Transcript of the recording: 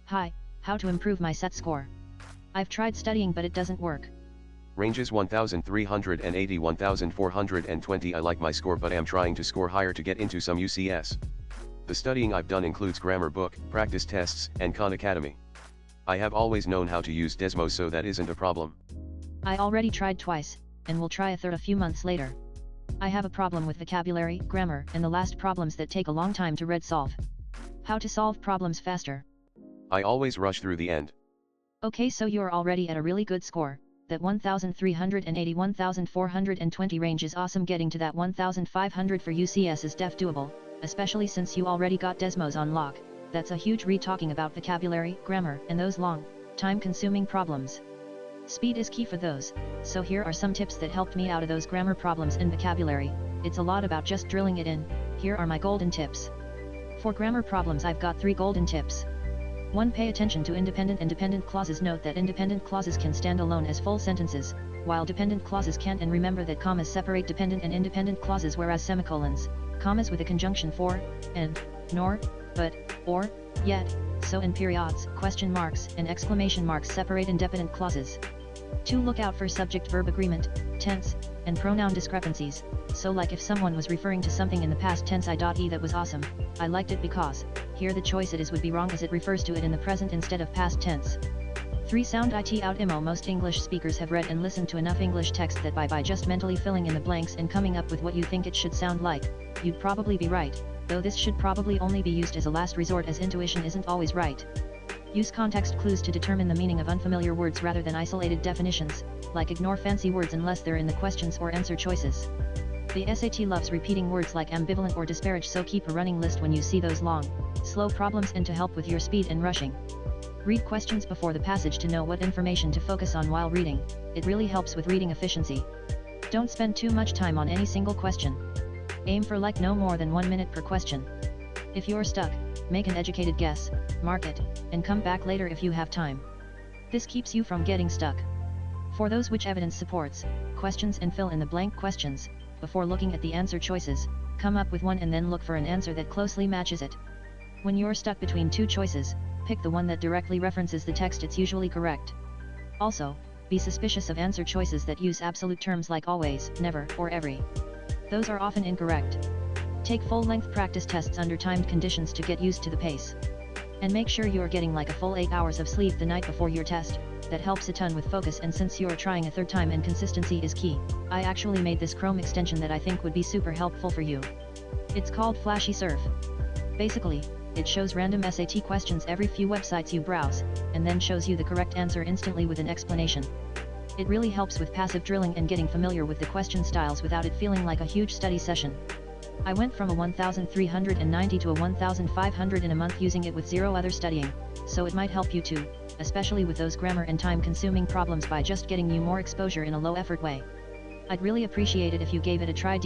Hi, how to improve my set score. I've tried studying but it doesn't work. Ranges 1380 1420. I like my score but am trying to score higher to get into some UCS. The studying I've done includes grammar book, practice tests, and Khan Academy. I have always known how to use Desmos, so that isn't a problem. I already tried twice, and will try a third a few months later. I have a problem with vocabulary, grammar, and the last problems that take a long time to read solve. How to solve problems faster. I always rush through the end. Okay, so you're already at a really good score. That 1380 1420 range is awesome. Getting to that 1500 for UCS is def doable, especially since you already got Desmos on lock. That's a huge read talking about vocabulary, grammar, and those long, time-consuming problems. Speed is key for those, so here are some tips that helped me out of those grammar problems and vocabulary. It's a lot about just drilling it in. Here are my golden tips. For grammar problems I've got 3 golden tips. 1. Pay attention to independent and dependent clauses. Note that independent clauses can stand alone as full sentences, while dependent clauses can't, and remember that commas separate dependent and independent clauses, whereas semicolons, commas with a conjunction for, and, nor, but, or, yet, so, and periods, question marks, and exclamation marks separate independent clauses. 2. Look out for subject-verb agreement, tense, and pronoun discrepancies. So like if someone was referring to something in the past tense, that was awesome, I liked it because, here the choice it is would be wrong as it refers to it in the present instead of past tense. 3. Sound it out. Most English speakers have read and listened to enough English text that by just mentally filling in the blanks and coming up with what you think it should sound like, you'd probably be right, though this should probably only be used as a last resort, as intuition isn't always right. Use context clues to determine the meaning of unfamiliar words rather than isolated definitions, like ignore fancy words unless they're in the questions or answer choices. The SAT loves repeating words like ambivalent or disparage, so keep a running list when you see those long, slow problems and to help with your speed and rushing. Read questions before the passage to know what information to focus on while reading. It really helps with reading efficiency. Don't spend too much time on any single question. Aim for like no more than 1 minute per question. If you're stuck, make an educated guess, mark it, and come back later if you have time. This keeps you from getting stuck. For those which evidence supports questions and fill in the blank questions. Before looking at the answer choices, come up with one and then look for an answer that closely matches it. When you're stuck between 2 choices, pick the one that directly references the text. It's usually correct. Also, be suspicious of answer choices that use absolute terms like always, never, or every. Those are often incorrect. Take full-length practice tests under timed conditions to get used to the pace. And make sure you're getting like a full 8 hours of sleep the night before your test. That helps a ton with focus, and since you're trying a 3rd time and consistency is key, I actually made this Chrome extension that I think would be super helpful for you. It's called Flashy Surf. Basically, it shows random SAT questions every few websites you browse, and then shows you the correct answer instantly with an explanation. It really helps with passive drilling and getting familiar with the question styles without it feeling like a huge study session. I went from a 1390 to a 1500 in a month using it with 0 other studying, so it might help you too, especially with those grammar and time-consuming problems, by just getting you more exposure in a low-effort way. I'd really appreciate it if you gave it a try.